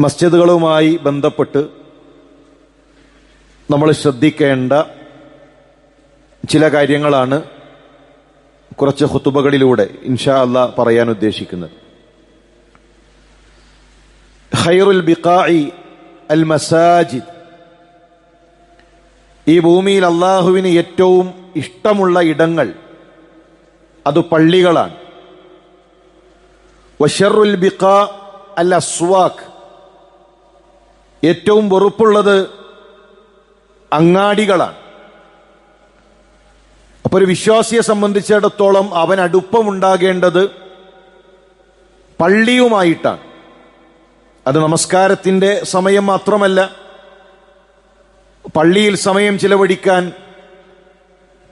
മസ്ജിദുകളുമായി ബന്ധപ്പെട്ട് നമ്മൾ ശ്രദ്ധിക്കേണ്ട ചില കാര്യങ്ങളാണ് കുറച്ച് ഖുതുബകളിലൂടെ ഇൻഷാ അല്ലാഹ് പറയാൻ ഉദ്ദേശിക്കുന്നത്. ഖൈറുൽ ബിഖാഇ അൽ മസാജിദ്, ഈ ഭൂമിയിൽ അള്ളാഹുവിന് ഏറ്റവും ഇഷ്ടമുള്ള ഇടങ്ങൾ അത് പള്ളികളാണ്. വശറുൽ ബിഖാ അൽ അസ്വാഖ്, ഏറ്റവും വെറുപ്പുള്ളത് അങ്ങാടികളാണ്. അപ്പോൾ ഒരു വിശ്വാസിയെ സംബന്ധിച്ചിടത്തോളം അവൻ അടുപ്പമുണ്ടാകേണ്ടത് പള്ളിയുമായിട്ടാണ്. അത് നമസ്കാരത്തിന്റെ സമയം മാത്രമല്ല, പള്ളിയിൽ സമയം ചിലവഴിക്കാൻ,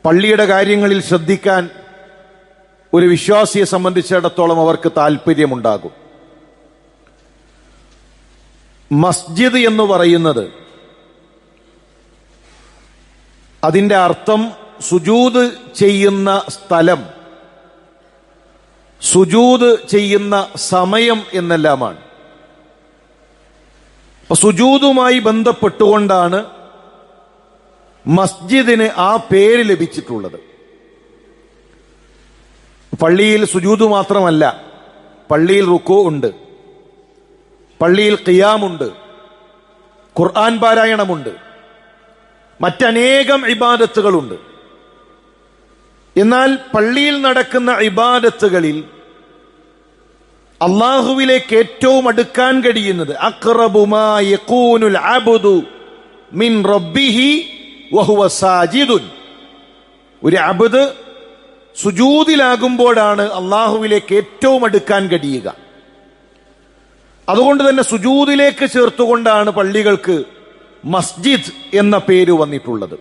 പള്ളിയുടെ കാര്യങ്ങളിൽ ശ്രദ്ധിക്കാൻ ഒരു വിശ്വാസിയെ സംബന്ധിച്ചിടത്തോളം അവർക്ക് താല്പര്യമുണ്ടാകും. മസ്ജിദ് എന്ന് പറയുന്നത് അതിന്റെ അർത്ഥം സുജൂദ് ചെയ്യുന്ന സ്ഥലം, സുജൂദ് ചെയ്യുന്ന സമയം എന്നെല്ലാമാണ്. അപ്പൊ സുജൂദുമായി ബന്ധപ്പെട്ടുകൊണ്ടാണ് മസ്ജിദിന് ആ പേര് ലഭിച്ചിട്ടുള്ളത്. പള്ളിയിൽ സുജൂദ് മാത്രമല്ല, പള്ളിയിൽ റുക്കൂ ഉണ്ട്, പള്ളിയിൽ ഖിയാമുണ്ട്, ഖുർആൻ പാരായണമുണ്ട്, മറ്റനേകം ഇബാദത്തുകളുണ്ട്. എന്നാൽ പള്ളിയിൽ നടക്കുന്ന ഇബാദത്തുകളിൽ അള്ളാഹുവിലേക്ക് ഏറ്റവും അടുക്കാൻ കഴിയുന്നത് അഖ്റബു മാ യകൂനുൽ അബ്ദു മിൻ റബ്ബിഹി വഹുവ സാജിദുൻ, ഒരു അബ്ദ് സുജൂദിലാകുമ്പോഴാണ് അള്ളാഹുവിലേക്ക് ഏറ്റവും അടുക്കാൻ കഴിയുക. അതുകൊണ്ട് തന്നെ സുജൂദിലേക്ക് ചേർത്തുകൊണ്ടാണ് പള്ളികൾക്ക് മസ്ജിദ് എന്ന പേര് വന്നിട്ടുള്ളത്.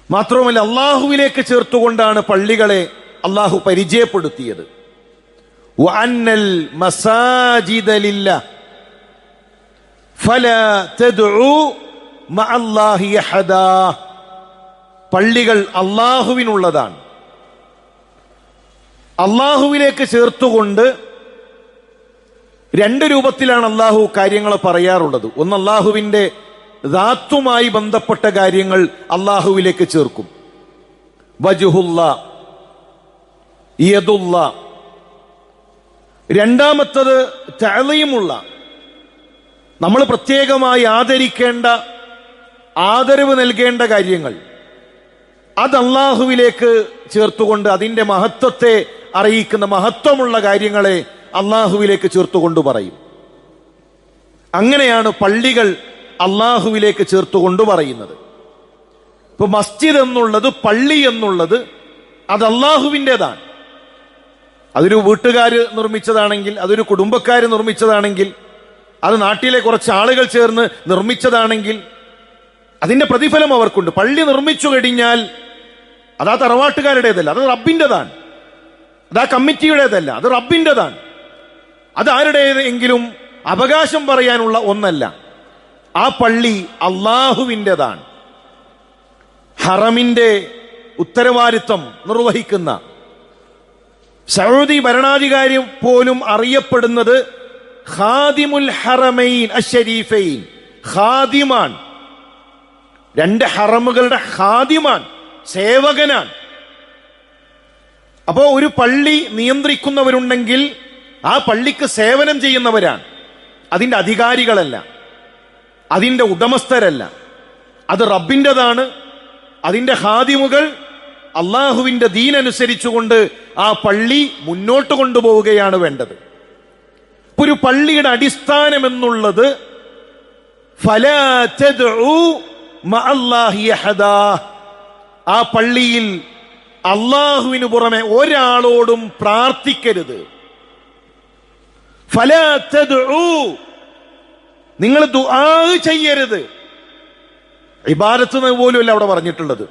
മാത്രവുമല്ല, അള്ളാഹുവിലേക്ക് ചേർത്തുകൊണ്ടാണ് പള്ളികളെ അള്ളാഹു പരിചയപ്പെടുത്തിയത്. വഅന്നൽ മസാജിദ ലില്ലാഹ് ഫലാ തദ്ഉ മഅല്ലാഹി അഹദാ, പള്ളികൾ അള്ളാഹുവിനുള്ളതാണ്. അള്ളാഹുവിലേക്ക് ചേർത്തുകൊണ്ട് രണ്ട് രൂപത്തിലാണ് അള്ളാഹു കാര്യങ്ങൾ പറയാറുള്ളത്. ഒന്ന്, അള്ളാഹുവിന്റെ ദാത്തുമായി ബന്ധപ്പെട്ട കാര്യങ്ങൾ അള്ളാഹുവിലേക്ക് ചേർക്കും. വജ്ഹുല്ലാ, യദുല്ലാ. രണ്ടാമത്തത് തഅലീമുള്ള, നമ്മൾ പ്രത്യേകമായി ആദരിക്കേണ്ട, ആദരവ് നൽകേണ്ട കാര്യങ്ങൾ, അത് അള്ളാഹുവിലേക്ക് ചേർത്തുകൊണ്ട് അതിന്റെ മഹത്വത്തെ അറിയിക്കുന്ന മഹത്വമുള്ള കാര്യങ്ങളെ അള്ളാഹുവിലേക്ക് ചേർത്തുകൊണ്ട് പറയും. അങ്ങനെയാണ് പള്ളികൾ അള്ളാഹുവിലേക്ക് ചേർത്തുകൊണ്ട് പറയുന്നത്. ഇപ്പൊ മസ്ജിദ് എന്നുള്ളത്, പള്ളി എന്നുള്ളത് അത് അള്ളാഹുവിൻ്റെതാണ്. അതൊരു വീട്ടുകാര് നിർമ്മിച്ചതാണെങ്കിൽ, അതൊരു കുടുംബക്കാര് നിർമ്മിച്ചതാണെങ്കിൽ, അത് നാട്ടിലെ കുറച്ച് ആളുകൾ ചേർന്ന് നിർമ്മിച്ചതാണെങ്കിൽ അതിന്റെ പ്രതിഫലം അവർക്കുണ്ട്. പള്ളി നിർമ്മിച്ചു കഴിഞ്ഞാൽ അതാ തറവാട്ടുകാരുടേതല്ല, അത് റബ്ബിൻ്റെതാണ്. അതാ കമ്മിറ്റിയുടേതല്ല, അത് റബ്ബിൻ്റെതാണ്. അത് ആരുടേതെങ്കിലും അവകാശം പറയാനുള്ള ഒന്നല്ല. ആ പള്ളി അള്ളാഹുവിൻ്റെതാണ്. ഹറമിന്റെ ഉത്തരവാദിത്വം നിർവഹിക്കുന്ന സൗദി ഭരണാധികാരി പോലും അറിയപ്പെടുന്നത് ഖാദിമുൽ ഹറമൈൻ അശ്ശരീഫൈൻ, ഖാദിമാൻ. രണ്ട് ഹറമുകളുടെ ഖാദിമാൻ, സേവകനാണ്. അപ്പോ ഒരു പള്ളി നിയന്ത്രിക്കുന്നവരുണ്ടെങ്കിൽ ആ പള്ളിക്ക് സേവനം ചെയ്യുന്നവരാണ്. അതിന്റെ അധികാരികളല്ല, അതിന്റെ ഉടമസ്ഥരല്ല. അത് റബ്ബിൻ്റെതാണ്. അതിന്റെ ഖാദിമുകൾ അള്ളാഹുവിന്റെ ദീനനുസരിച്ചുകൊണ്ട് ആ പള്ളി മുന്നോട്ട് കൊണ്ടുപോവുകയാണ് വേണ്ടത്. ഒരു പള്ളിയുടെ അടിസ്ഥാനം എന്നുള്ളത് ഫലാ തദ്ഉ മഅല്ലാഹി അഹദാ, ആ പള്ളിയിൽ അള്ളാഹുവിന് പുറമെ ഒരാളോടും പ്രാർത്ഥിക്കരുത്. ഫലാ തദ്ഉ, നിങ്ങൾ ദുആ ചെയ്യരുത്. ഇബാദത്ത് എന്ന് പോലുമല്ല അവിടെ പറഞ്ഞിട്ടുള്ളത്.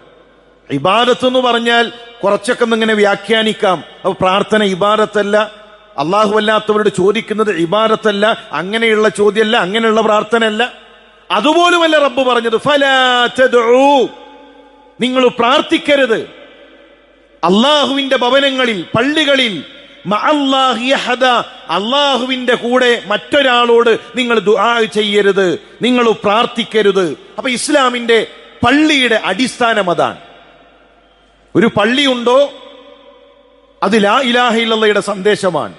ഇബാദത്ത് എന്ന് പറഞ്ഞാൽ കുറച്ചൊക്കെ ഇങ്ങനെ വ്യാഖ്യാനിക്കാം. അപ്പൊ പ്രാർത്ഥന ഇബാദത്തല്ല, അള്ളാഹു അല്ലാത്തവരോട് ചോദിക്കുന്നത് ഇബാദത്തല്ല, അങ്ങനെയുള്ള ചോദ്യമല്ല, അങ്ങനെയുള്ള പ്രാർത്ഥനയല്ല. അതുപോലുമല്ല റബ്ബ് പറഞ്ഞത്. ഫലാ തദ്ഉ, നിങ്ങൾ പ്രാർത്ഥിക്കരുത്. അള്ളാഹുവിന്റെ ഭവനങ്ങളിൽ, പള്ളികളിൽ മഅല്ലാഹി അഹദ, അള്ളാഹുവിന്റെ കൂടെ മറ്റൊരാളോട് നിങ്ങൾ ദുആ ചെയ്യരുത്, നിങ്ങൾ പ്രാർത്ഥിക്കരുത്. അപ്പൊ ഇസ്ലാമിന്റെ പള്ളിയുടെ അടിസ്ഥാനം അതാണ്. ഒരു പള്ളിയുണ്ടോ അത് ലാ ഇലാഹ ഇല്ലല്ലാഹയുടെ സന്ദേശമാണ്.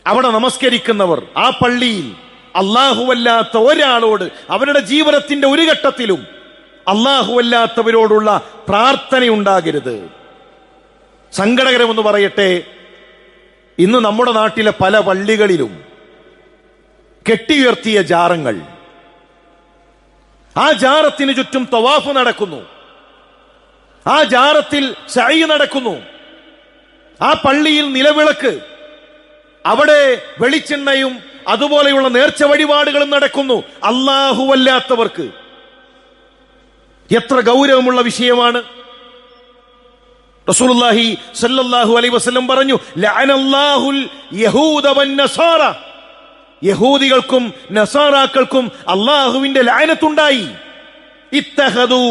അവിടെ നമസ്കരിക്കുന്നവർ ആ പള്ളിയിൽ അല്ലാഹുവല്ലാത്ത ഒരാളോട് അവരുടെ ജീവിതത്തിന്റെ ഒരു ഘട്ടത്തിലും അല്ലാഹുവല്ലാത്തവരോടുള്ള പ്രാർത്ഥനയുണ്ടാകരുത്. സങ്കടകരമെന്ന് പറയട്ടെ, ഇന്ന് നമ്മുടെ നാട്ടിലെ പല പള്ളികളിലും കെട്ടിയുയർത്തിയ ജാറങ്ങൾ, ആ ജാറത്തിന് ചുറ്റും തവാഫ് നടക്കുന്നു, ആ ജാറത്തിൽ സഅയ് നടക്കുന്നു, ആ പള്ളിയിൽ നിലവിളക്ക്, അവിടെ വെളിച്ചെണ്ണയും അതുപോലെയുള്ള നേർച്ച വഴിപാടുകളും നടക്കുന്നു. അല്ലാഹുവല്ലാത്തവർക്ക് എത്ര ഗൗരവമുള്ള വിഷയമാണ്. റസൂലുള്ളാഹി സ്വല്ലല്ലാഹു അലൈഹി വസല്ലം പറഞ്ഞു, ലഅനല്ലാഹുൽ യഹൂദ വന്നസാറ, യഹൂദികൾക്കും നസാറാക്കൾക്കും അല്ലാഹുവിന്റെ ലഅനത്തുണ്ടായി. ഇത്തഖദു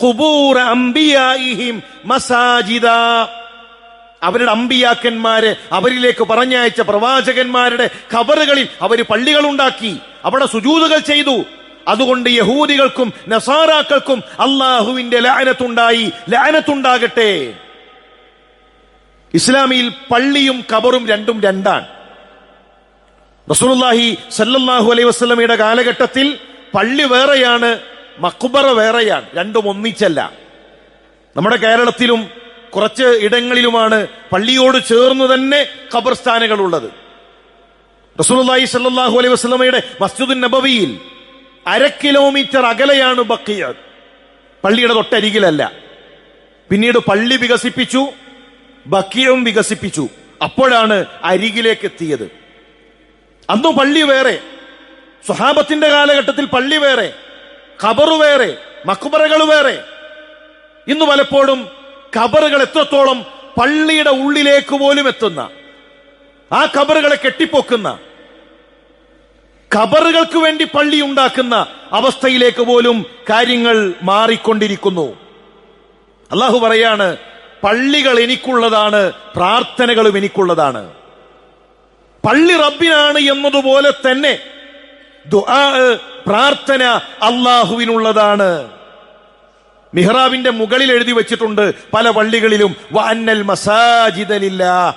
ഖുബൂറ അംബിയാഇഹിം മസാജിദ, അവരുടെ അമ്പിയാക്കന്മാരെ അവരിലേക്ക് പറഞ്ഞയച്ച പ്രവാചകന്മാരുടെ ഖബറുകളിൽ അവര് പള്ളികൾ ഉണ്ടാക്കി, അവിടെ സുജൂദുകൾ ചെയ്തു. അതുകൊണ്ട് യഹൂദികൾക്കും നസാറാക്കൾക്കും അല്ലാഹുവിന്റെ ലഅനത്തുണ്ടായി. ലഅനത്തുണ്ടാകട്ടെ. ഇസ്ലാമിൽ പള്ളിയും ഖബറും രണ്ടും രണ്ടാണ്. റസൂലുള്ളാഹി സ്വല്ലല്ലാഹു അലൈഹി വസല്ലമയുടെ കാലഘട്ടത്തിൽ പള്ളി വേറെയാണ്, മഖ്ബറ വേറെയാണ്, രണ്ടും ഒന്നിച്ചല്ല. നമ്മുടെ കേരളത്തിലും കുറച്ച് ഇടങ്ങളിലുമാണ് പള്ളിയോട് ചേർന്ന് തന്നെ ഖബർസ്ഥാനുകൾ ഉള്ളത്. റസൂലുള്ളാഹി സ്വല്ലല്ലാഹു അലൈഹി വസല്ലമയുടെ മസ്ജിദുൻ നബവിയിൽ 1/2 കിലോമീറ്റർ അകലെയാണ് ബഖിയ, പള്ളിയുടെ തൊട്ടരികിലല്ല. പിന്നീട് പള്ളി വികസിപ്പിച്ചു, ബഖിയവും വികസിപ്പിച്ചു, അപ്പോഴാണ് അരികിലേക്ക് എത്തിയത്. അന്നു പള്ളി വേറെ, സ്വഹാബത്തിന്റെ കാലഘട്ടത്തിൽ പള്ളി വേറെ, ഖബറ് വേറെ, മഖ്ബറകൾ വേറെ. ഇന്ന് പലപ്പോഴും ഖബറുകൾ എത്രത്തോളം പള്ളിയുടെ ഉള്ളിലേക്ക് പോലും എത്തുന്ന, ആ ഖബറുകളെ കെട്ടിപ്പൊക്കുന്ന, ഖബറുകൾക്ക് വേണ്ടി പള്ളി ഉണ്ടാക്കുന്ന അവസ്ഥയിലേക്ക് പോലും കാര്യങ്ങൾ മാറിക്കൊണ്ടിരിക്കുന്നു. അല്ലാഹു പറയാണ്, പള്ളികൾ എനിക്കുള്ളതാണ്, പ്രാർത്ഥനകളും എനിക്കുള്ളതാണ്. പള്ളി റബ്ബിനാണ് എന്നതുപോലെ തന്നെ ദുആ, പ്രാർത്ഥന അല്ലാഹുവിനുള്ളതാണ്. മിഹ്റാബിന്റെ മുകളിൽ എഴുതി വെച്ചിട്ടുണ്ട് പല പള്ളികളിലും, വഅന്നൽ മസാജിദ ലില്ലാഹ്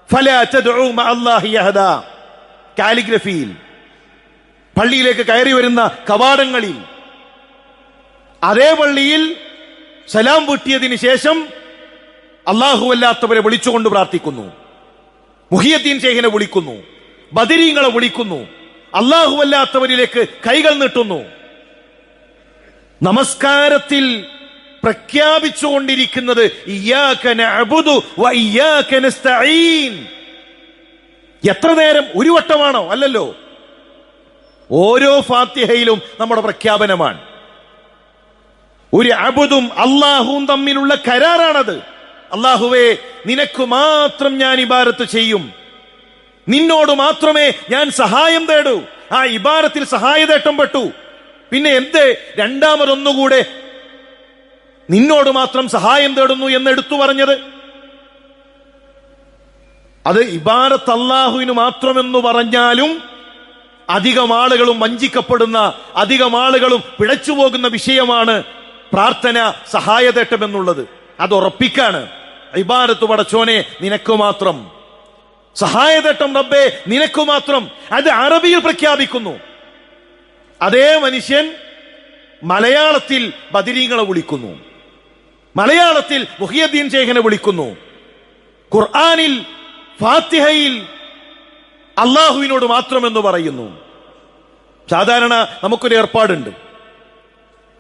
ഫലാ തദ്ഉ മഅല്ലാഹി അഹദ. കാലിഗ്രഫിയിൽ പള്ളിയിലേക്ക് കയറി വരുന്ന കവാടങ്ങളിൽ അതേ പള്ളിയിൽ സലാം വീട്ടിയതിനു ശേഷം അല്ലാഹുവല്ലാത്തവരെ വിളിച്ചുകൊണ്ട് പ്രാർത്ഥിക്കുന്നു. മുഹിയദ്ദീൻ ശൈഖിനെ വിളിക്കുന്നു, ബദരീങ്ങളെ വിളിക്കുന്നു, അല്ലാഹുവല്ലാത്തവരിലേക്ക് കൈകൾ നീട്ടുന്നു. നമസ്കാരത്തിൽ പ്രഖ്യാപിച്ചുകൊണ്ടിരിക്കുന്നത് ഇയ്യാക നഅ്ബുദു വ ഇയ്യാക നസ്തഈൻ. എത്ര നേരം? ഒരു വട്ടമാണോ? അല്ലല്ലോ, ഓരോ ഫാത്തിഹയിലും നമ്മുടെ പ്രഖ്യാപനമാണ്. ഒരു അബ്ദും അല്ലാഹുവും തമ്മിലുള്ള കരാറാണത്. അല്ലാഹുവേ, നിനക്ക് മാത്രം ഞാൻ ഇബാദത്ത് ചെയ്യും, നിന്നോട് മാത്രമേ ഞാൻ സഹായം തേടൂ. ആ ഇബാദത്തിൽ സഹായതേട്ടം പെട്ടു. പിന്നെ എന്ത് രണ്ടാമതൊന്നുകൂടെ നിന്നോട് മാത്രം സഹായം തേടുന്നു എന്ന് എടുത്തു പറഞ്ഞത്? അത് ഇബാദത്ത് അല്ലാഹുവിന് മാത്രമെന്ന് പറഞ്ഞാലും അധികം ആളുകളും വഞ്ചിക്കപ്പെടുന്ന, അധികം ആളുകളും പിഴച്ചു പോകുന്ന വിഷയമാണ് പ്രാർത്ഥന, സഹായതേട്ടം എന്നുള്ളത്. അത് ഉറപ്പിക്കാണ്. ഇബാദത്ത് പടച്ചോനെ നിനക്ക് മാത്രം, സഹായതേട്ടം റബ്ബേ നിനക്ക് മാത്രം. അത് അറബിയിൽ പ്രഖ്യാപിക്കുന്നു. അതേ മനുഷ്യൻ മലയാളത്തിൽ ബദരീങ്ങളെ വിളിക്കുന്നു, മലയാളത്തിൽ മുഹിയദ്ദീൻ ശൈഖിനെ വിളിക്കുന്നു, ഖുർആനിൽ ഫാത്തിഹയിൽ അല്ലാഹുവിനോട് മാത്രമെന്ന് പറയുന്നു. സാധാരണ നമുക്കൊരു ഏർപ്പാടുണ്ട്.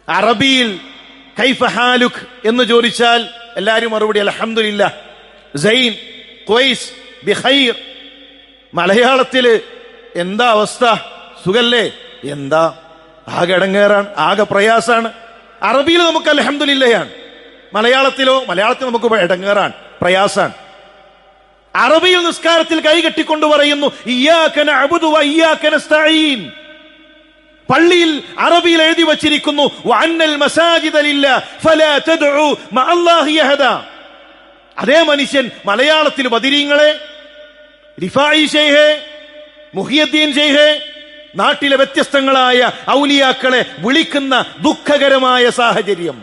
അറബിയിൽ കൈഫ ഹാലുക് എന്ന് ചോദിച്ചാൽ എല്ലാവരും മറുപടി അൽഹംദുലില്ലാഹ്, സൈൻ, ഖുവൈസ്, ബിഖൈർ. മലയാളത്തില് എന്താ അവസ്ഥ? സുഖല്ലേ? എന്താ? ആകെ ഇടങ്ങേറാണ്, ആകെ പ്രയാസാണ്. അറബിയിൽ നമുക്ക് അൽഹംദുലില്ലയാണ്, മലയാളത്തിൽ നമുക്ക് ഇടങ്ങേറാണ്, പ്രയാസാണ്. അറബിയിൽ നിസ്കാരത്തിൽ കൈകെട്ടിക്കൊണ്ട് പറയുന്നു ഇയ്യാക നഅ്ബുദു വ ഇയ്യാക നസ്തഈൻ. പള്ളിയിൽ അറബിയിൽ എഴുതി വച്ചിരിക്കുന്നു വഅന്നൽ മസാജിദ ലില്ലാഹ് ഫലാ തദ്ഉ മഅല്ലാഹി അഹദ. അതേ മനുഷ്യൻ മലയാളത്തിൽ ബദരീങ്ങളെ, റിഫായി ഷെയ്ഖ്, മുഹിയുദ്ദീൻ ഷെയ്ഖ്, നാട്ടിലെ വ്യത്യസ്തങ്ങളായ ഔലിയാക്കളെ വിളിക്കുന്ന ദുഃഖകരമായ സാഹചര്യം.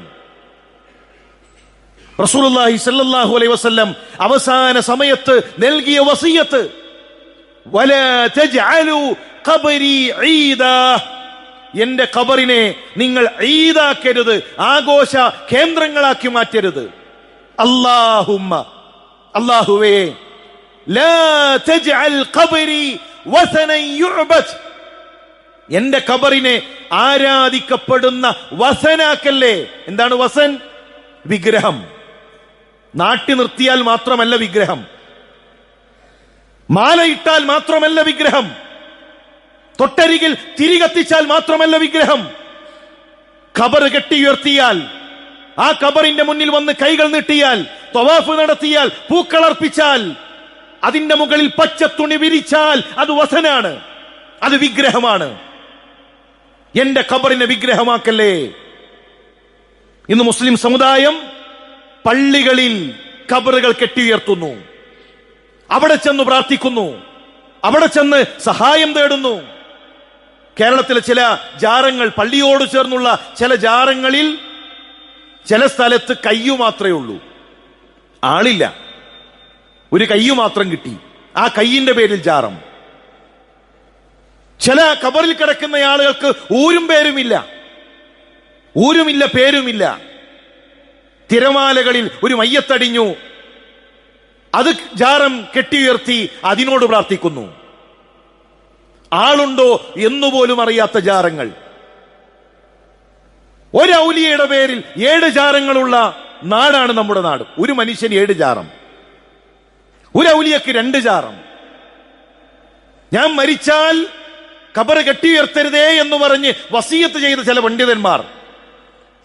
റസൂലുള്ളാഹി സ്വല്ലല്ലാഹു അലൈഹി വസല്ലം അവസാന സമയത്ത് നൽകിയ വസിയത്ത്, വലാ തജ്അലു ഖബരി ഈദാ, എന്റെ ഖബറിനെ നിങ്ങൾ ഈദാക്കരുത്, ആഘോഷ കേന്ദ്രങ്ങളാക്കി മാറ്റരുത്. അല്ലാഹുമ്മ, അല്ലാഹുവേ, ലാ തജ്അൽ ഖബരി വസനൻ യുഅബദ്, എന്റെ ഖബറിനെ ആരാധിക്കപ്പെടുന്ന വസനാക്കല്ലേ. എന്താണ് വസൻ? വിഗ്രഹം. നാട്ടി നിർത്തിയാൽ മാത്രമല്ല വിഗ്രഹം, മാലയിട്ടാൽ മാത്രമല്ല വിഗ്രഹം, തൊട്ടരികിൽ തിരികത്തിച്ചാൽ മാത്രമല്ല വിഗ്രഹം. ഖബർ കെട്ടിയുയർത്തിയാൽ, ആ ഖബറിന്റെ മുന്നിൽ വന്ന് കൈകൾ നീട്ടിയാൽ, തവാഫ് നടത്തിയാൽ, പൂക്കളർപ്പിച്ചാൽ, അതിന്റെ മുകളിൽ പച്ച തുണി വിരിച്ചാൽ അത് വസനാണ്, അത് വിഗ്രഹമാണ്. എന്റെ ഖബറിനെ വിഗ്രഹമാക്കല്ലേ. ഇന്ന് മുസ്ലിം സമുദായം പള്ളികളിൽ ഖബറുകൾ കെട്ടിയുയർത്തുന്നു, അവിടെ ചെന്ന് പ്രാർത്ഥിക്കുന്നു, അവിടെ ചെന്ന് സഹായം തേടുന്നു. കേരളത്തിലെ ചില ജാറങ്ങൾ, പള്ളിയോട് ചേർന്നുള്ള ചില ജാറങ്ങളിൽ ചില സ്ഥലത്ത് കയ്യു മാത്രമേ ഉള്ളൂ, ആളില്ല, ഒരു കയ്യു മാത്രം കിട്ടി, ആ കയ്യിന്റെ പേരിൽ ജാറം. ചില ഖബറിൽ കിടക്കുന്ന ആളുകൾക്ക് ഊരും പേരുമില്ല, ഊരുമില്ല, പേരുമില്ല. തിരമാലകളിൽ ഒരു മയ്യത്തടിഞ്ഞു, അത് ജാറം കെട്ടിയുയർത്തി അതിനോട് പ്രാർത്ഥിക്കുന്നു. ആളുണ്ടോ എന്നുപോലും അറിയാത്ത ജാറങ്ങൾ. ഒരു ഔലിയയുടെ പേരിൽ 7 ജാറങ്ങളുള്ള നാടാണ് നമ്മുടെ നാട്. ഒരു മനുഷ്യന് 7 ജാറം, ഒരു ഔലിയക്ക് 2 ജാറം. ഞാൻ മരിച്ചാൽ ഖബർ കെട്ടിയുയർത്തരുതേ എന്ന് പറഞ്ഞ് വസിയത്ത് ചെയ്ത ചില പണ്ഡിതന്മാർ,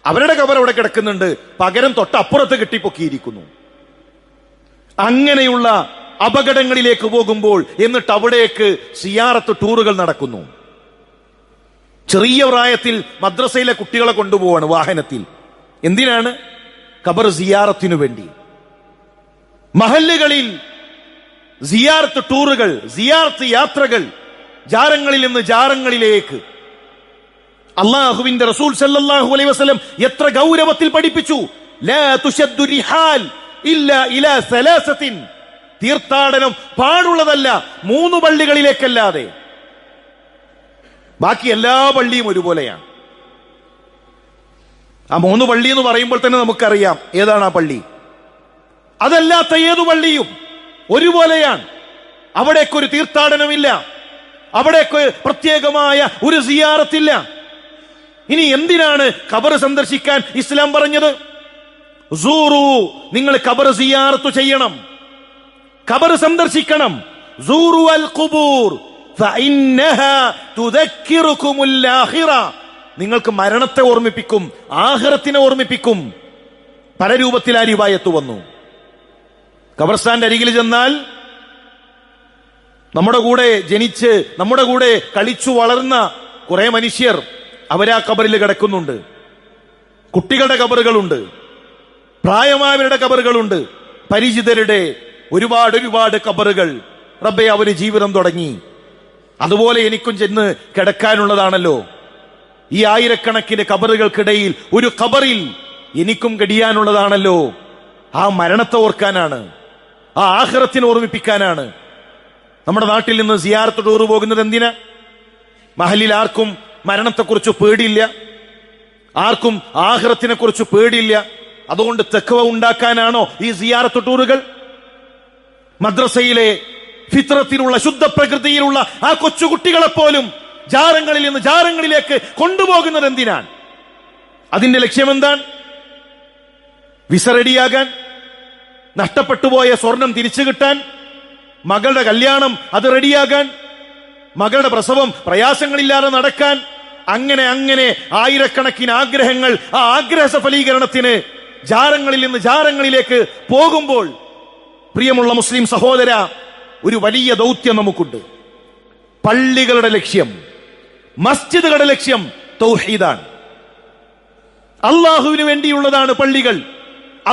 അവരുടെ ഖബർ അവിടെ കിടക്കുന്നുണ്ട്, പകരം തൊട്ടപ്പുറത്ത് കെട്ടിപ്പൊക്കിയിരിക്കുന്നു. അങ്ങനെയുള്ള അപകടങ്ങളിലേക്ക് പോകുമ്പോൾ എന്നിട്ട് അവിടേക്ക് സിയാറത്ത് ടൂറുകൾ നടക്കുന്നു. ചെറിയ പ്രായത്തിൽ മദ്രസയിലെ കുട്ടികളെ കൊണ്ടുപോവാണ് വാഹനത്തിൽ. എന്തിനാണ്? ഖബർ സിയാറത്തിനു വേണ്ടി. മഹല്ലുകളിൽ സിയാറത്ത് ടൂറുകൾ, സിയാറത്ത് യാത്രകൾ, ജാരങ്ങളിൽ നിന്ന് ജാരങ്ങളിലേക്ക്. അല്ലാഹുവിന്റെ റസൂൽ സല്ലല്ലാഹു അലൈഹി വസല്ലം എത്ര ഗൗരവത്തിൽ പഠിപ്പിച്ചു, ലാ തുശദ്ദു റിഹാൽ ഇല്ലാ ഇലാ സലാസത്തിൻ, തീർത്ഥാടനം പാടുള്ളതല്ല 3 പള്ളികളിലേക്കല്ലാതെ. ബാക്കി എല്ലാ പള്ളിയും ഒരുപോലെയാണ്. ആ 3 പള്ളി എന്ന് പറയുമ്പോൾ തന്നെ നമുക്കറിയാം ഏതാണ് ആ പള്ളി. അതല്ലാത്ത ഏതു പള്ളിയും ഒരുപോലെയാണ്. അവിടേക്കൊരു തീർത്ഥാടനമില്ല, അവിടേക്ക് പ്രത്യേകമായ ഒരു സിയാറത്തില്ല. ഇനി എന്തിനാണ് ഖബർ സന്ദർശിക്കാൻ ഇസ്ലാം പറഞ്ഞത്? സൂറു, നിങ്ങൾ ഖബർ സിയാറത്ത് ചെയ്യണം, ഖബർ സന്ദർശിക്കണം. സൂറു അൽ ഖുബൂർ ഫഇന്നഹാ തുദക്കിറുകുമുൽ ആഖിറ, നിങ്ങൾക്ക് മരണത്തെ ഓർമ്മിപ്പിക്കും, ആഖിറത്തിനെ ഓർമ്മിപ്പിക്കും. പല രൂപത്തിൽ ആ റിവായത്ത് വന്നു. ഖബർസ്ഥാന്റെ അരികിൽ ചെന്നാൽ നമ്മുടെ കൂടെ ജനിച്ച് നമ്മുടെ കൂടെ കളിച്ചു വളർന്ന കുറെ മനുഷ്യർ അവരാ ഖബറിൽ കിടക്കുന്നുണ്ട്. കുട്ടികളുടെ ഖബറുകളുണ്ട്, പ്രായമായവരുടെ ഖബറുകളുണ്ട്, പരിചിതരുടെ ഒരുപാട് ഖബറുകൾ. റബ്ബേ, അവര് ജീവിതം തുടങ്ങി. അതുപോലെ എനിക്കും ചെന്ന് കിടക്കാനുള്ളതാണല്ലോ. ഈ ആയിരക്കണക്കിന് ഖബറുകൾക്കിടയിൽ ഒരു ഖബറിൽ എനിക്കും കടിയാനുള്ളതാണല്ലോ. ആ മരണത്തെ ഓർക്കാനാണ്, ആ ആഖിറത്തിനെ ഓർമ്മിപ്പിക്കാനാണ്. നമ്മുടെ നാട്ടിൽ നിന്ന് സിയാറത്ത് ടൂർ പോകുന്നത് എന്തിനാ? മഹലിൽ ആർക്കും മരണത്തെക്കുറിച്ച് പേടിയില്ല, ആർക്കും ആഖിറത്തിനെ കുറിച്ച് പേടിയില്ല. അതുകൊണ്ട് തഖ്വ ഉണ്ടാക്കാനാണോ ഈ സിയാറത്ത് ടൂറുകൾ? മദ്രസയിലെ ഫിത്രത്തിലുള്ള ശുദ്ധ പ്രകൃതിയിലുള്ള ആ കൊച്ചുകുട്ടികളെ പോലും ജാരങ്ങളിൽ നിന്ന് ജാരങ്ങളിലേക്ക് കൊണ്ടുപോകുന്നത് എന്തിനാണ്? അതിന്റെ ലക്ഷ്യം എന്താണ്? വിസ റെഡിയാകാൻ, നഷ്ടപ്പെട്ടുപോയ സ്വർണം തിരിച്ചു കിട്ടാൻ, മകളുടെ കല്യാണം അത് റെഡിയാകാൻ, മകളുടെ പ്രസവം പ്രയാസങ്ങളില്ലാതെ നടക്കാൻ, അങ്ങനെ ആയിരക്കണക്കിന് ആഗ്രഹങ്ങൾ. ആ ആഗ്രഹ സഫലീകരണത്തിന് ജാരങ്ങളിൽ നിന്ന് ജാരങ്ങളിലേക്ക് പോകുമ്പോൾ, പ്രിയമുള്ള മുസ്ലിം സഹോദര, ഒരു വലിയ ദൗത്യം നമുക്കുണ്ട്. പള്ളികളുടെ ലക്ഷ്യം, മസ്ജിദുകളുടെ ലക്ഷ്യം തൗഹീദാണ്. അള്ളാഹുവിന് വേണ്ടിയുള്ളതാണ് പള്ളികൾ,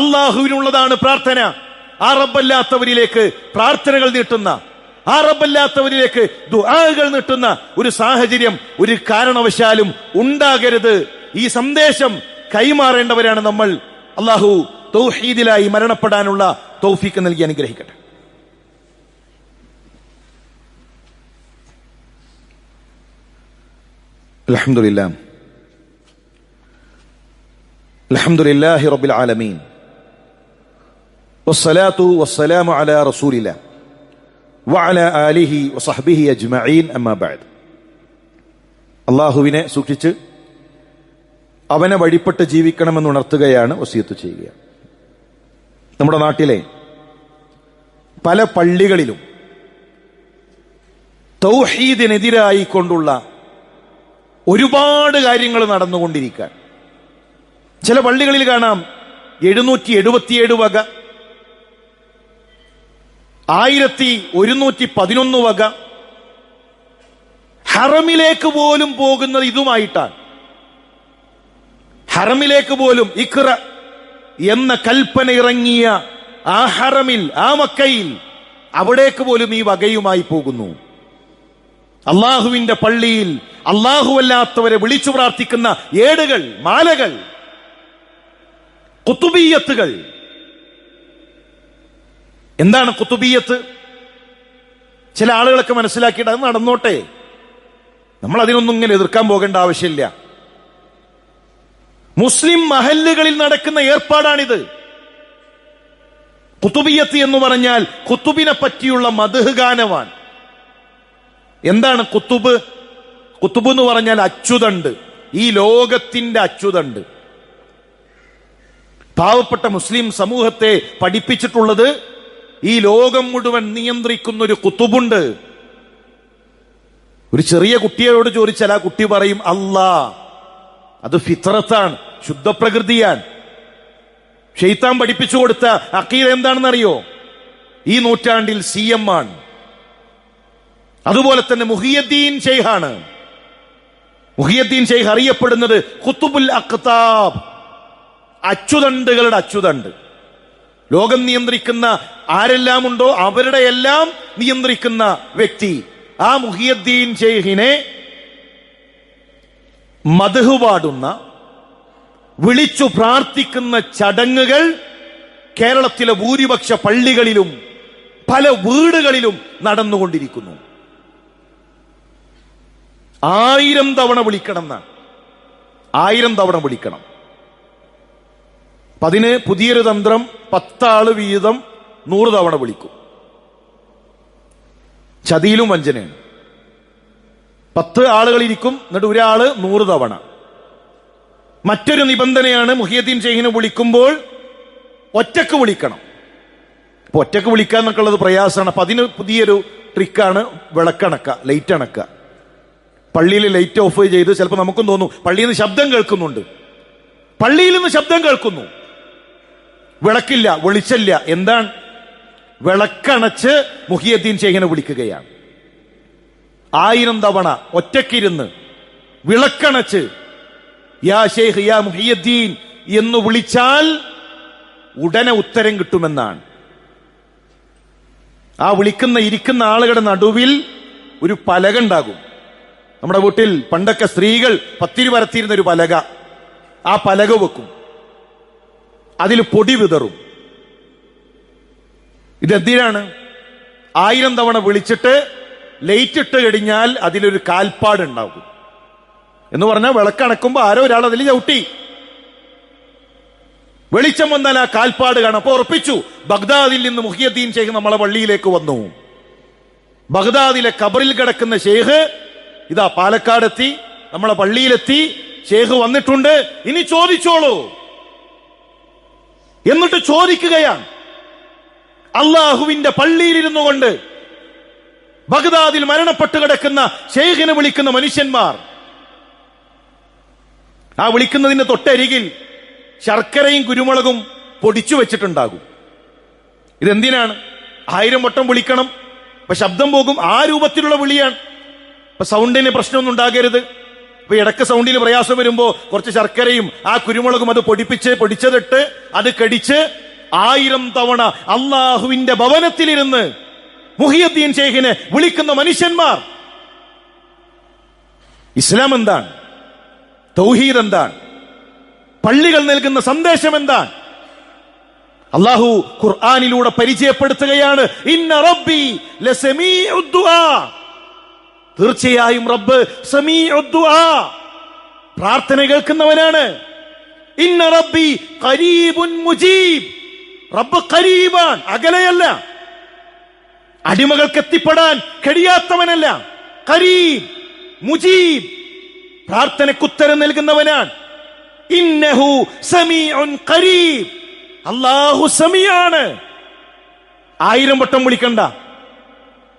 അള്ളാഹുവിനുള്ളതാണ് പ്രാർത്ഥന, ആ റബ്ബല്ലാത്തവരിലേക്ക് പ്രാർത്ഥനകൾ നീട്ടുന്ന, ആ റബ്ബല്ലാത്തവരിലേക്ക് ദുആകൾ നീട്ടുന്ന ഒരു സാഹചര്യം ഒരു കാരണവശാലും ഉണ്ടാകരുത്. ഈ സന്ദേശം കൈമാറേണ്ടവരാണ് നമ്മൾ. അല്ലാഹു തൗഹീദിലായി മരണപ്പെടാനുള്ള തൗഫീഖ് നൽകി അനുഗ്രഹിക്കട്ടെ. അൽഹംദുലില്ലാഹ് അൽഹംദുലില്ലാഹി റബ്ബിൽ ആലമീൻ വസ്സലാത്തു വസ്സലാമു അലാ റസൂലില്ലാഹ് വഅലാ ആലിഹി വസഹ്ബിഹി അജ്മഈൻ അമ്മാ ബഅദ്. അല്ലാഹുവിനെ സൂക്ഷിച്ച് അവനെ വഴിപ്പെട്ട് ജീവിക്കണമെന്ന് ഉണർത്തുകയാണ് വസിയത്ത് ചെയ്യുക. നമ്മുടെ നാട്ടിലെ പല പള്ളികളിലും തൗഹീദിനെതിരായി കൊണ്ടുള്ള ഒരുപാട് കാര്യങ്ങൾ നടന്നുകൊണ്ടിരിക്കാൻ. ചില പള്ളികളിൽ കാണാം 777 വക, 1111 വക. ഹറമിലേക്ക് പോലും പോകുന്നത് ഇതുമായിട്ടാണ്. ഹറമിലേക്ക് പോലും ഇഖ്റ എന്ന കൽപ്പന ഇറങ്ങിയ ആ ഹറമിൽ, ആ മക്കയിൽ, അവിടേക്ക് പോലും ഈ വകയുമായി പോകുന്നു. അള്ളാഹുവിന്റെ പള്ളിയിൽ അല്ലാഹുവല്ലാത്തവരെ വിളിച്ചു പ്രാർത്ഥിക്കുന്ന ഏടുകൾ, മാലകൾ, ഖുതുബിയ്യത്തുകൾ. എന്താണ് ഖുതുബിയ്യത്ത്? ചില ആളുകളൊക്കെ മനസ്സിലാക്കിയിട്ട് അത് നടന്നോട്ടെ, നമ്മൾ അതിനൊന്നും ഇങ്ങനെ എതിർക്കാൻ പോകേണ്ട ആവശ്യമില്ല. മുസ്ലിം മഹല്ലുകളിൽ നടക്കുന്ന ഏർപ്പാടാണിത്. ഖുതുബിയ്യത്ത് എന്ന് പറഞ്ഞാൽ ഖുതുബിനെ പറ്റിയുള്ള മദ്ഹ് ഗാനമാണ്. എന്താണ് ഖുതുബ്? ഖുതുബ് എന്ന് പറഞ്ഞാൽ അച്യുതണ്ട്, ഈ ലോകത്തിന്റെ അച്യുതണ്ട്. പാവപ്പെട്ട മുസ്ലിം സമൂഹത്തെ പഠിപ്പിച്ചിട്ടുള്ളത് ഈ ലോകം മുഴുവൻ നിയന്ത്രിക്കുന്ന ഒരു ഖുതുബുണ്ട്. ഒരു ചെറിയ കുട്ടിയോട് ചോദിച്ചാൽ ആ കുട്ടി പറയും അല്ലാ. അത് ഫിത്രത്താണ്, ശുദ്ധപ്രകൃതിയാണ്. ഷെയ്ത്താൻ പഠിപ്പിച്ചു കൊടുത്ത അഖീദ എന്താണെന്നറിയോ? ഈ നൂറ്റാണ്ടിൽ CM ആണ്. അതുപോലെ തന്നെ മുഹിയുദ്ദീൻ ശൈഖാണ്. മുഹിയുദ്ദീൻ ശൈഖ് അറിയപ്പെടുന്നത് ഖുതുബുൽ അഖ്താബ്, അച്യുതണ്ടുകളുടെ അച്യുതണ്ട്. ലോകം നിയന്ത്രിക്കുന്ന ആരെല്ലാം ഉണ്ടോ അവരുടെ എല്ലാം നിയന്ത്രിക്കുന്ന വ്യക്തി. ആ മുഹിയുദ്ദീൻ ശൈഖിനെ മദ്ഹ് പാടുന്ന, വിളിച്ചു പ്രാർത്ഥിക്കുന്ന ചടങ്ങുകൾ കേരളത്തിലെ ഭൂരിപക്ഷ പള്ളികളിലും പല വീടുകളിലും നടന്നുകൊണ്ടിരിക്കുന്നു. 1000 തവണ വിളിക്കണം എന്നാണ്. 1000 തവണ വിളിക്കണം. അതിന് പുതിയൊരു തന്ത്രം, 10 ആള് വീതം 100 തവണ വിളിക്കും. ചതിയിലും വഞ്ചനയാണ്. 10 ആളുകൾ ഇരിക്കും, എന്നിട്ട് ഒരാള് 100 തവണ. മറ്റൊരു നിബന്ധനയാണ്, മുഹിയുദ്ദീൻ ശൈഖിനെ വിളിക്കുമ്പോൾ ഒറ്റക്ക് വിളിക്കണം. അപ്പൊ ഒറ്റക്ക് വിളിക്കാന്നൊക്കെ ഉള്ളത് പ്രയാസമാണ്. അപ്പൊ അതിന് പുതിയൊരു ട്രിക്കാണ് വിളക്കണക്ക, ലൈറ്റ് അണക്ക. പള്ളിയിൽ ലൈറ്റ് ഓഫ് ചെയ്ത് ചിലപ്പോൾ നമുക്കും തോന്നും പള്ളിയിൽ നിന്ന് ശബ്ദം കേൾക്കുന്നുണ്ട്. പള്ളിയിൽ നിന്ന് ശബ്ദം കേൾക്കുന്നു, വിളക്കില്ല, വെളിച്ചല്ല. എന്താണ്? വിളക്കണച്ച് മുഹിയുദ്ദീൻ ശൈഖിനെ വിളിക്കുകയാണ്. 1000 തവണ ഒറ്റക്കിരുന്ന് വിളക്കണച്ച് യാ ശൈഖ് യാ മുഹിയുദ്ദീൻ എന്ന് വിളിച്ചാൽ ഉടനെ ഉത്തരം കിട്ടുമെന്നാണ്. ആ ഇരിക്കുന്ന ആളുകളുടെ നടുവിൽ ഒരു പലക ഉണ്ടാകും. നമ്മുടെ വീട്ടിൽ പണ്ടൊക്കെ സ്ത്രീകൾ പത്തിരി പരത്തിയിരുന്ന ഒരു പലക, ആ പലക വെക്കും, അതിൽ പൊടി വിതറും. ഇതെന്തിനാണ്? 1000 തവണ വിളിച്ചിട്ട് ലൈറ്റ് ഇട്ട് കഴിഞ്ഞാൽ അതിലൊരു കാൽപ്പാടുണ്ടാകും. എന്ന് പറഞ്ഞാൽ വിളക്കണക്കുമ്പോ ആരോ ഒരാൾ അതിൽ ചവിട്ടി, വെളിച്ചം വന്നാൽ ആ കാൽപ്പാട് കാണാം. അപ്പൊ ഉറപ്പിച്ചു, ബഗ്ദാദിൽ നിന്ന് മുഹിയുദ്ദീൻ ശൈഖ് നമ്മളെ പള്ളിയിലേക്ക് വന്നു. ബഗ്ദാദിലെ ഖബറിൽ കിടക്കുന്ന ശൈഖ് ഇതാ പാലക്കാടെത്തി, നമ്മളെ പള്ളിയിലെത്തി, ശൈഖ് വന്നിട്ടുണ്ട്, ഇനി ചോദിച്ചോളൂ എന്നിട്ട് ചോദിക്കുകയാണ്. അള്ളാഹുവിന്റെ പള്ളിയിലിരുന്നു കൊണ്ട് ബഗ്ദാദിൽ മരണപ്പെട്ട് കിടക്കുന്ന ശൈഖിനെ വിളിക്കുന്ന മനുഷ്യന്മാർ. ആ വിളിക്കുന്നതിന്റെ തൊട്ടരികിൽ ശർക്കരയും കുരുമുളകും പൊടിച്ചു വെച്ചിട്ടുണ്ടാകും. ഇതെന്തിനാണ്? 1000 വട്ടം വിളിക്കണം, അപ്പൊ ശബ്ദം പോകും. ആ രൂപത്തിലുള്ള വിളിയാണ്. അപ്പൊ സൗണ്ടിന് പ്രശ്നമൊന്നും ഉണ്ടാകരുത്. അപ്പൊ ഇടക്ക് സൗണ്ടിന് പ്രയാസം വരുമ്പോ കുറച്ച് ശർക്കരയും ആ കുരുമുളകും അത് പൊടിച്ചതിട്ട് അത് കടിച്ച് 1000 തവണ അള്ളാഹുവിന്റെ ഭവനത്തിലിരുന്ന് മുഹിയുദ്ദീൻ ശൈഖിനെ വിളിക്കുന്ന മനുഷ്യന്മാർ. ഇസ്ലാം എന്താണ്? തൗഹീദ് എന്താണ്? പള്ളികൾ നൽകുന്ന സന്ദേശം എന്താണ്? അള്ളാഹു ഖുർആനിലൂടെ പരിചയപ്പെടുത്തുകയാണ്, ഇന്ന റബ്ബി ലസമീഉദ് ദുആ. തീർച്ചയായും റബ്ബ് സമീഉദ് ദുആ, പ്രാർത്ഥന കേൾക്കുന്നവനാണ്. ഇന്ന റബ്ബി ഖരീബുൻ മുജീബ്. റബ്ബ് ഖരീബാൻ, അകലെയല്ല. അടിമകൾക്ക് എത്തിപ്പെടാൻ കഴിയാത്തവനല്ല. ഖരീബ്, മുജീബ്, പ്രാർത്ഥനയ്ക്ക് ഉത്തരം നൽകുന്നവനാണ്. ഇന്നഹു സമീഉൻ ഖരീബ്. അല്ലാഹു സമീആണ്. 1000 വട്ടം വിളിക്കണ്ട,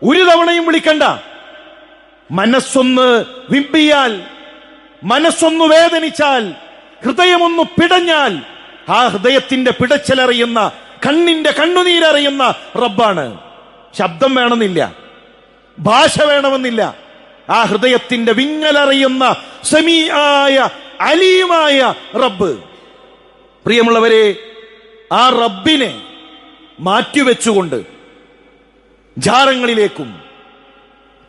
ഒരു തവണയും വിളിക്കണ്ട. മനസ്സൊന്ന് വിമ്പിയാൽ, മനസ്സൊന്നു വേദനിച്ചാൽ, ഹൃദയമൊന്നു പിടഞ്ഞാൽ, ആ ഹൃദയത്തിന്റെ പിടച്ചിലറിയുന്ന, കണ്ണിന്റെ കണ്ണുനീരറിയുന്ന റബ്ബാണ്. ശബ്ദം വേണമെന്നില്ല, ഭാഷ വേണമെന്നില്ല. ആ ഹൃദയത്തിന്റെ വിങ്ങലറിയുന്ന സമീആയ അലീമായ റബ്ബ്. പ്രിയമുള്ളവരെ, ആ റബ്ബിനെ മാറ്റിവെച്ചുകൊണ്ട് ജാറങ്ങളിലേക്കും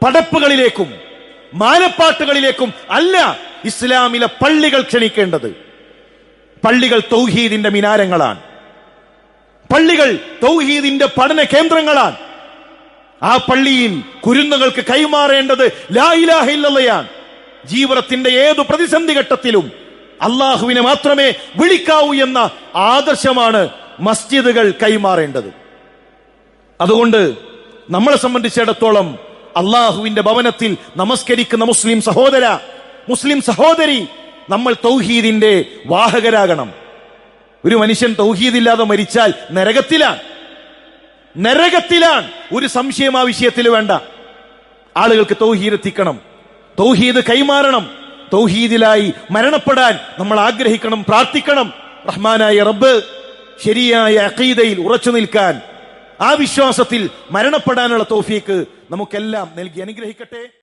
പടപ്പുകളിലേക്കും മാനപ്പാട്ടുകളിലേക്കും അല്ല ഇസ്ലാമിലെ പള്ളികൾ ക്ഷണിക്കേണ്ടത്. പള്ളികൾ തൗഹീദിന്റെ മിനാരങ്ങളാണ്. പള്ളികൾ തൗഹീദിന്റെ പഠന കേന്ദ്രങ്ങളാണ്. ആ പള്ളിയിൽ കുരുന്നുകൾക്ക് കൈമാറേണ്ടത് ലാ ഇലാഹ ഇല്ലല്ലാഹ്. ജീവിതത്തിന്റെ ഏതു പ്രതിസന്ധി ഘട്ടത്തിലും അള്ളാഹുവിനെ മാത്രമേ വിളിക്കാവൂ എന്ന ആദർശമാണ് മസ്ജിദുകൾ കൈമാറേണ്ടത്. അതുകൊണ്ട് നമ്മളെ സംബന്ധിച്ചിടത്തോളം അള്ളാഹുവിന്റെ ഭവനത്തിൽ നമസ്കരിക്കുന്ന മുസ്ലിം സഹോദര, മുസ്ലിം സഹോദരി, നമ്മൾ തൗഹീദിന്റെ വാഹകരാകണം. ഒരു മനുഷ്യൻ തൗഹീദില്ലാതെ മരിച്ചാൽ നരകത്തിലാണ്. ഒരു സംശയം ആ വിഷയത്തിൽ വേണ്ട. ആളുകൾക്ക് തൗഹീദ് എത്തിക്കണം, തൗഹീദ് കൈമാറണം. തൗഹീദിലായി മരണപ്പെടാൻ നമ്മൾ ആഗ്രഹിക്കണം, പ്രാർത്ഥിക്കണം. റഹ്മാനായ റബ്ബ് ശരിയായ അഖീദയിൽ ഉറച്ചു നിൽക്കാൻ, ആ വിശ്വാസത്തിൽ മരണപ്പെടാനുള്ള തൗഫീക്ക് നമുക്കെല്ലാം നൽകി അനുഗ്രഹിക്കട്ടെ.